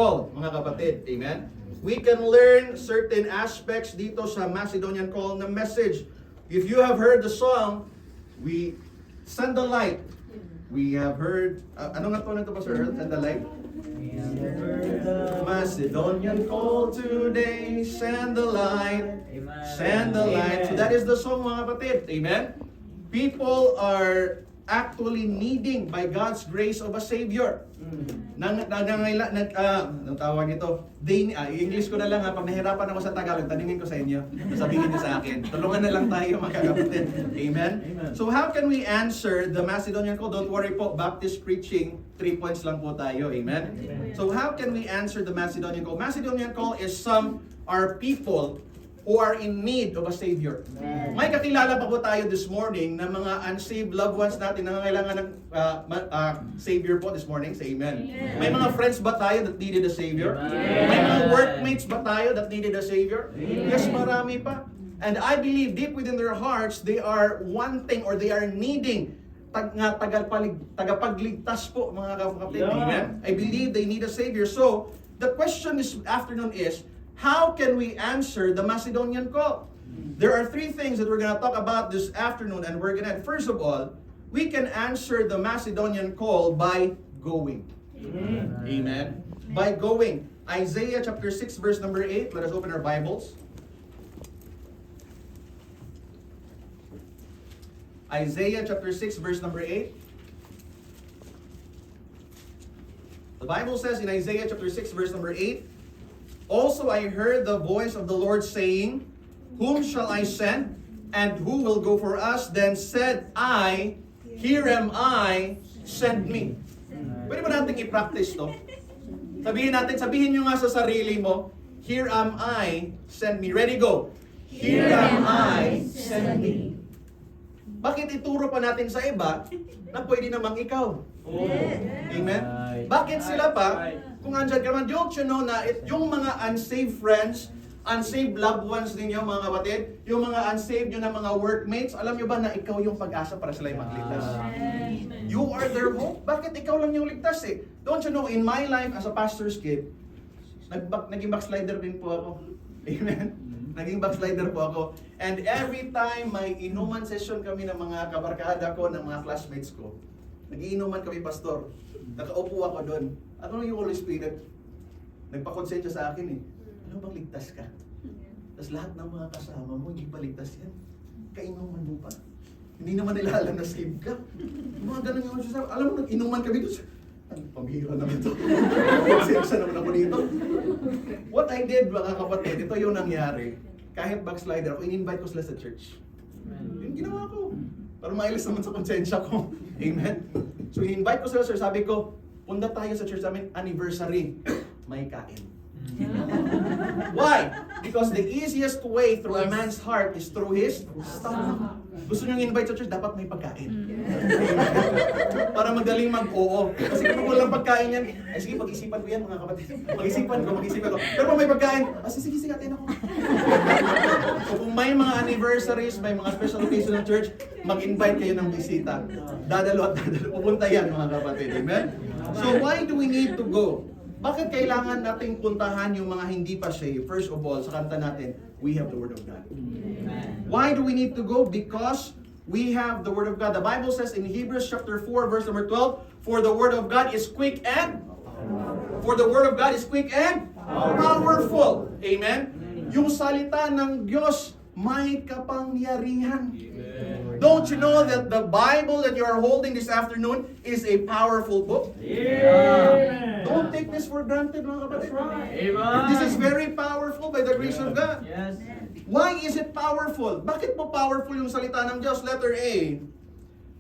call, mga kapatid. Amen? We can learn certain aspects dito sa Macedonian call na message. If you have heard the song, we send the light. We have heard, ano nga po na ito pa, sir? Send the light? Macedonian call today, send the light, send the light. So that is the song, mga kapatid. Amen? People are actually needing by God's grace of a Savior. Anong tawag ito? English ko na lang ha, pag nahirapan ako sa Tagalog, tanungin ko sa inyo, sabihin niyo sa akin. Tulungan na lang tayo mga kapatid. Amen? So how can we answer the Macedonian call? Don't worry po, Baptist preaching, 3 points lang po tayo. Amen? So how can we answer the Macedonian call? Macedonian call is some are people who are in need of a Savior. May kakilala pa po tayo this morning na mga unsaved loved ones natin na nangangailangan ng Savior po this morning. Say amen. May mga friends ba tayo that needed a Savior? May mga workmates ba tayo that needed a Savior? Yes, marami pa. And I believe deep within their hearts, they are wanting or they are needing tagapagligtas po mga kapatid. Amen? I believe they need a Savior. So, the question this afternoon is, how can we answer the Macedonian call? There are 3 things that we're going to talk about this afternoon, and we're going to, first of all, we can answer the Macedonian call by going. Amen. By going. Isaiah chapter 6 verse number 8. Let us open our Bibles. Isaiah chapter 6 verse number 8. The Bible says in Isaiah chapter 6 verse number 8, also I heard the voice of the Lord saying, whom shall I send? And who will go for us? Then said I, here am I, send me. Pwede ba natin i-practice to? Sabihin nyo nga sa sarili mo, here am I, send me. Ready, go. Here am I, send me. Bakit ituro pa natin sa iba na pwede namang ikaw? Amen? Bakit sila pa? Kung andyan ka naman, don't you know na yung mga unsaved friends, unsaved loved ones ninyo mga kapatid, yung mga unsaved nyo na mga workmates, alam nyo ba na ikaw yung pag-asa para sila magligtas? You are their hope. Bakit ikaw lang yung ligtas eh? Don't you know, in my life as a pastor's kid, naging backslider din po ako. Amen? Naging backslider po ako. And every time may inuman session kami ng mga kabarkada ko, ng mga classmates ko, nagiinuman kami, pastor. Nakaupo ako doon. Ano yung Holy Spirit? Nagpa-konsensya sa akin eh. Ano bang ligtas ka? Tapos lahat ng mga kasama mo, hindi pa ligtas yan. Kainuman mo pa. Hindi naman nila alam na save ka. Yung mga ganun yung sasabi. Alam mo, nag-inuman kami doon. Ano, pambihira naman ito. Konsensya naman ako dito. What I did, mga kapatid, ito yung nangyari. Kahit backslider ako, in-invite ko sila sa church. Yung ginawa ko. Para mailis naman sa konsensya ko. Amen? So, in-invite ko sila, sir. Sabi ko, punta tayo sa church namin, anniversary. May kain. Why? Because the easiest way through a man's heart is through his stomach. Gusto nyo invite sa church, dapat may pagkain. Para magaling mag-oo. Kasi kung walang pagkain yan, ay sige, pag-isipan ko yan mga kapatid. Pag-isipan ko. Pero kung may pagkain, sige, atin ako. So kung may mga anniversaries, may mga special occasion ng church, mag-invite kayo ng bisita. Dadalo. Pupunta yan mga kapatid. Amen? So why do we need to go? Bakit kailangan nating puntahan yung mga hindi pa saved? First of all, sa kanta natin, we have the Word of God. Why do we need to go? Because we have the Word of God. The Bible says in Hebrews chapter 4, verse number 12, for the Word of God is quick and powerful. Amen? Yung salita ng Diyos, may kapangyarihan. Don't you know that the Bible that you are holding this afternoon is a powerful book? Yeah. Don't take this for granted, mga kapatid. Amen. This is very powerful by the grace of God. Yes. Why is it powerful? Bakit po powerful yung salita ng Diyos? Letter A,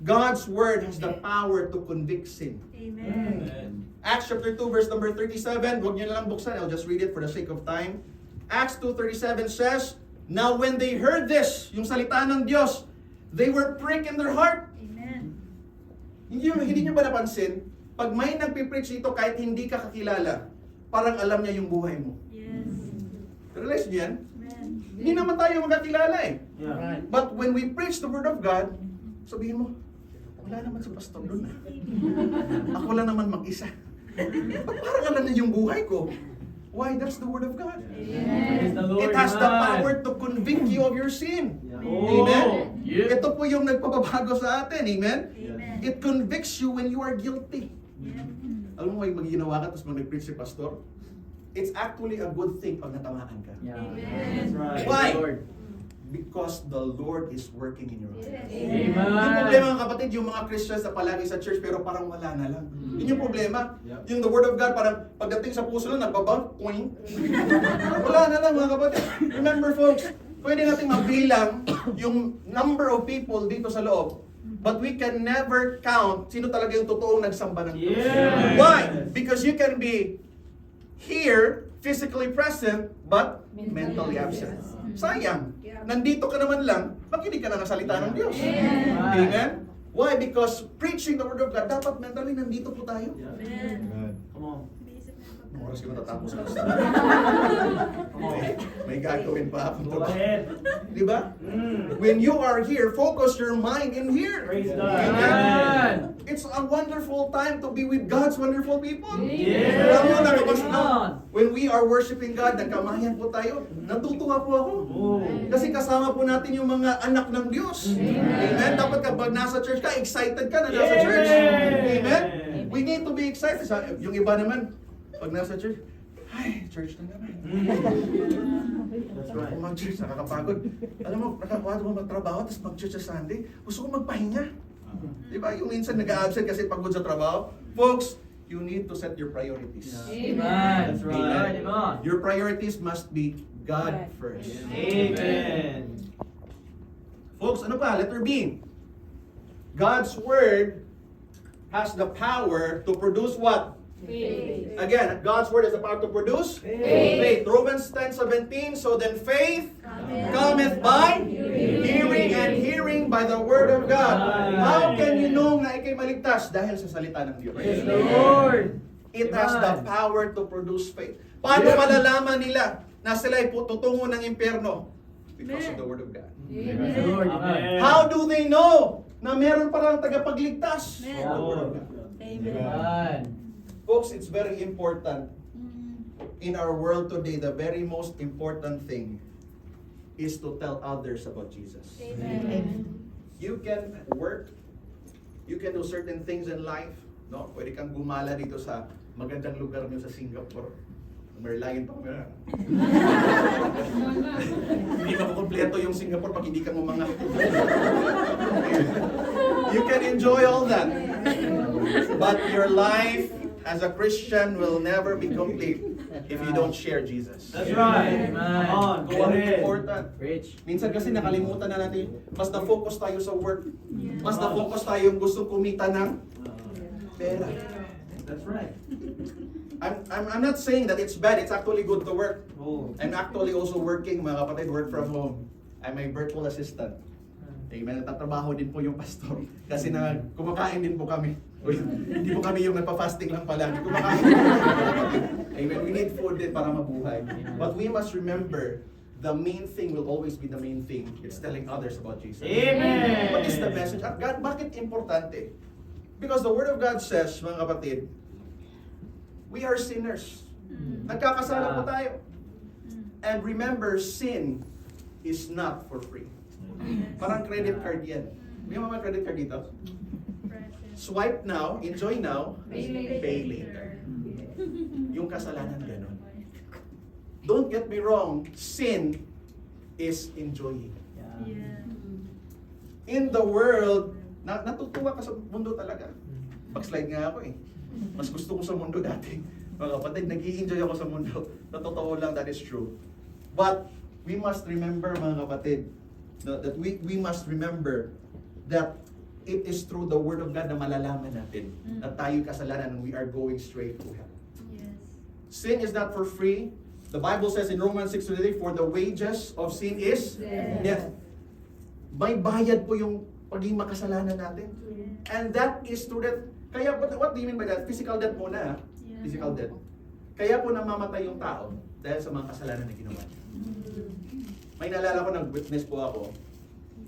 God's Word has the power to convict sin. Amen. Acts chapter 2, verse number 37. Huwag niyo na lang buksan. I'll just read it for the sake of time. Acts 2:37 says, now when they heard this, yung salita ng Diyos, they were pricked in their heart. Amen. Hindi niyo ba napansin? Pag may nagpipreach dito kahit hindi ka kakilala, parang alam niya yung buhay mo. Yes. Realize niyo yan? Amen. Hindi naman tayo magkakilala eh. Yeah. But when we preach the Word of God, sabihin mo, wala naman si pastor doon. Ako lang naman mag-isa. Ba't parang alam na yung buhay ko? Why? That's the Word of God. Praise the Lord, It has the man. power to convict you of your sin. Oh, Amen? yeah. Ito po yung nagpapabago sa atin. Amen? Amen. It convicts you when you are guilty. Yeah. Alam mo, yung magiginawa ka, tapos mag-preach si pastor, it's actually a good thing pag natamaan ka. Yeah. Amen. That's right. Why? Lord. Because the Lord is working in your life. Yes. Amen. Yung problema mga kapatid, yung mga Christians na palagi sa church pero parang wala na lang. Yun yung problema. Yep. Yung the Word of God parang pagdating sa puso lang, nagbabang, poing. Wala na lang mga kapatid. Remember folks, pwede nating mabilang yung number of people dito sa loob. But we can never count sino talaga yung totoong nagsamba ng Diyos. Yes. Why? Because you can be here, physically present, but mentally absent. Sayang. Nandito ka naman lang, makinig ka na ng salita ng Diyos. Amen? Why? Because preaching the Word of God, dapat mentally nandito po tayo. Amen. Come on. Anong oras ko matatapos na? Come on. May gagawin pa ako. Go ahead. Di ba? Mm. When you are here, focus your mind in here. Praise God. Amen. Amen. It's a wonderful time to be with God's wonderful people. Yes. Alam mo, nakabas Come na. on. When we are worshiping God, nagkamayan po tayo. Natutuwa po ako. Oh. Kasi kasama po natin yung mga anak ng Diyos. Amen. Dapat kapag nasa church ka, excited ka na nasa Yes. church. Amen. We need to be excited. Yung iba naman, pag nasa church, ay, church na naman. That's Ako right. mag-church, nakakapagod. Alam mo, nakakapagod ko magtrabaho, tapos mag-church sa Sunday. Gusto ko magpahinga. Di ba? Yung minsan nag-a-absent kasi pagod sa trabaho. Folks, you need to set your priorities. Amen. That's right. Amen. Your priorities must be God first. Amen. Folks, ano pa? Letter B. God's Word has the power to produce what? Faith. Again, God's Word has the power to produce Faith. Romans 10:17. So then faith Amen. cometh by hearing, and hearing by the Word of God. How can you know na ikay maligtas? Dahil sa salita ng Diyos. Praise the Lord. It has the power to produce faith. Paano malalaman nila na sila ay tutungo ng impyerno? Because of the Word of God. Praise the Lord. Amen. How do they know na meron palang tagapagligtas? Amen. The Word of God. Amen. Folks, it's very important in our world today. The very most important thing is to tell others about Jesus. Amen. You can work, you can do certain things in life. No, pwede kang gumala dito sa magandang lugar niyo sa Singapore. Merlion pa kami. Hindi makukumpleto yung Singapore pag hindi ka mga. You can enjoy all that. But your life as a Christian will never be complete if you don't share Jesus. That's right. Amen. Come on. Go Very ahead. important. Preach. Minsan kasi nakalimutan na natin, mas na-focus tayo sa work. Mas na-focus tayo yung gusto kumita ng pera. That's right. I'm not saying that it's bad. It's actually good to work. Oh. I'm actually also working, mga kapatid, work from home. I'm a virtual assistant. Amen. Natatrabaho din po yung pastor. Kasi na kumakain din po kami. Uy, hindi po kami yung nagpa-fasting lang pala. Kumakain din po kami. Amen. We need food din para mabuhay. But we must remember, the main thing will always be the main thing. It's telling others about Jesus. Amen. What is the message? At God, bakit importante? Because the Word of God says, mga kapatid, we are sinners. Nagkakasala po tayo. And remember, sin is not for free. Parang credit card yan. May mga credit card dito? Swipe now, enjoy now, pay later. Yung kasalanan ganun. Don't get me wrong, sin is enjoying. In the world, natutuwa ka sa mundo talaga. Pag-slide nga ako eh. Mas gusto ko sa mundo dati. Mga kapatid, nag-i-enjoy ako sa mundo. Sa totoo lang, that is true. But we must remember, mga kapatid, that we must remember that it is through the Word of God na malalaman natin na tayo kasalanan and we are going straight to hell. Sin is not for free. The Bible says in Romans 6:23, for the wages of sin is death. May bayad po yung pagiging makasalanan natin. And that is through that. Kaya, what do you mean by that? Physical death muna. Physical death. Kaya po namamatay yung tao dahil sa mga kasalanan na ginawa niya. May naalala ko, nag-witness po ako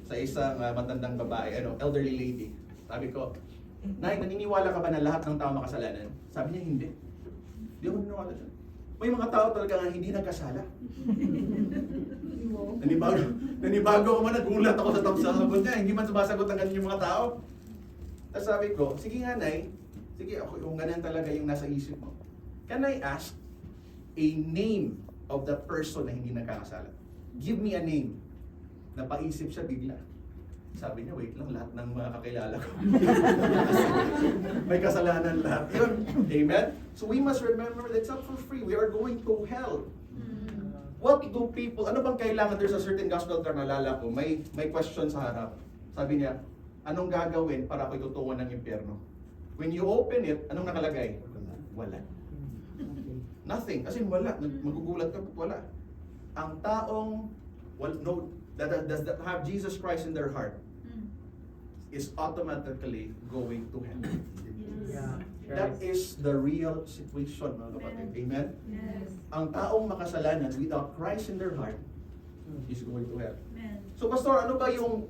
sa isang matandang babae, elderly lady. Sabi ko, Nay, naniniwala ka ba na lahat ng tao makasalanan? Sabi niya, hindi. Hindi ako naniniwala dyan. May mga tao talaga nga hindi nagkasala. Nanibago ako man, nagulat ako sa sagot niya. Hindi man sumasagot ng ganyan yung mga tao. Tapos sabi ko, sige nga, Nay. Sige, ako, kung ganyan talaga yung nasa isip mo. Can I ask a name of the person na hindi nagkakasala? Give me a name. Napaisip siya bigla. Sabi niya, wait lang, lahat ng mga kakilala ko. May kasalanan lahat. Yun. Amen? So we must remember that it's not for free. We are going to hell. What do people, ano bang kailangan? There's a certain gospel term, nalala ko, may question sa harap. Sabi niya, anong gagawin para ako'y tutungan ng impyerno? When you open it, anong nakalagay? Wala. Nothing. As in, wala. Magugulat ka, wala. Ang taong, that does not have Jesus Christ in their heart is automatically going to heaven. Yeah. That is the real situation, mga kapatid. Amen? Yes. Ang taong makasalanan without Christ in their heart is going to hell. Amen. So, Pastor, ano ba yung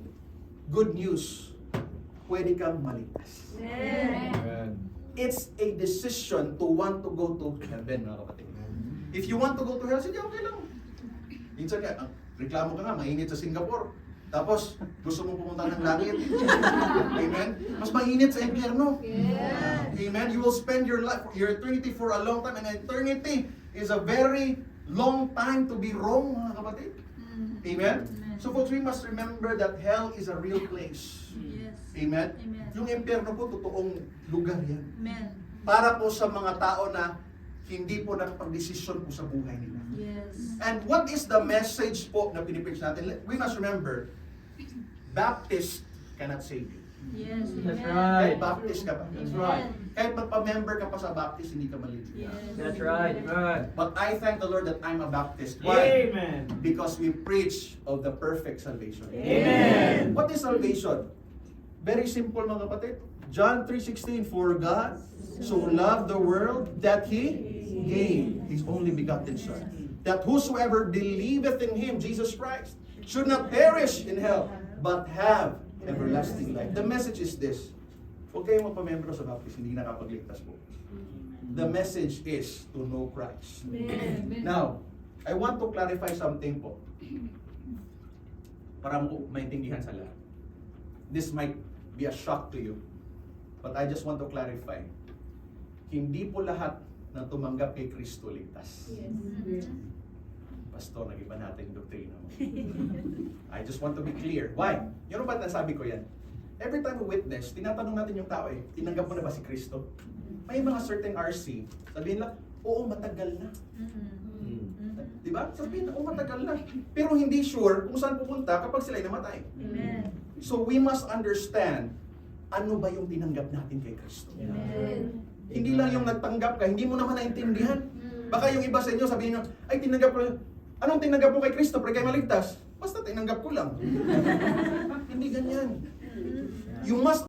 good news? Pwede kang maligtas. Amen. Amen. It's a decision to want to go to heaven, mga kapatid. If you want to go to hell, sige, okay lang. Minsan nga, reklamo ka nga, mainit sa Singapore. Tapos, gusto mong pumunta ng langit. Amen? Mas mainit sa impyerno. Yes. Amen? You will spend your life, your eternity for a long time. And eternity is a very long time to be wrong, mga kapatid. Amen? So folks, we must remember that hell is a real place. Yes. Amen? Amen. Yung impyerno po, totoong lugar yan. Amen. Para po sa mga tao na hindi po nakapag-desisyon po sa buhay nila. Yes. And what is the message po na pinipreach natin? We must remember, Baptist cannot save you. Yes. That's Amen. right. Kahit Baptist ka pa. That's right. Kahit magpa-member ka pa sa Baptist, hindi ka maliligtas. Yes. That's right. Right. But I thank the Lord that I'm a Baptist. Why? Amen. Because we preach of the perfect salvation. Amen. What is salvation? Very simple, mga kapatid. John 3:16, for God so loved the world that He gave His only begotten Son, that whosoever believeth in Him, Jesus Christ, should not perish in hell, but have everlasting life. The message is this. Huwag kayong magpamembro sa Baptist, hindi nakapagligtas po. The message is to know Christ. Amen. Now, I want to clarify something po. Para mo maintindihan sa lahat. This might be a shock to you. But I just want to clarify. Hindi po lahat na tumanggap kay Kristo ligtas. Yes. Pastor, nag-iba natin yung doktrina mo. I just want to be clear. Why? Yun ba nasabi ko yan? Every time we witness, tinatanong natin yung tao tinanggap mo na ba si Kristo? May mga certain RC, sabihin lang, oo, matagal na. Di ba? Sabihin na, oo, matagal na. Pero hindi sure kung saan pupunta kapag sila'y namatay. Amen. So we must understand, ano ba yung tinanggap natin kay Kristo? Amen. Hindi lang yung nagtanggap ka, hindi mo naman naintindihan. Baka yung iba sa inyo, sabihin nyo, ay tinanggap ko, anong tinanggap mo kay Kristo para kayo maligtas? Basta tinanggap ko lang. Hindi ganyan. You must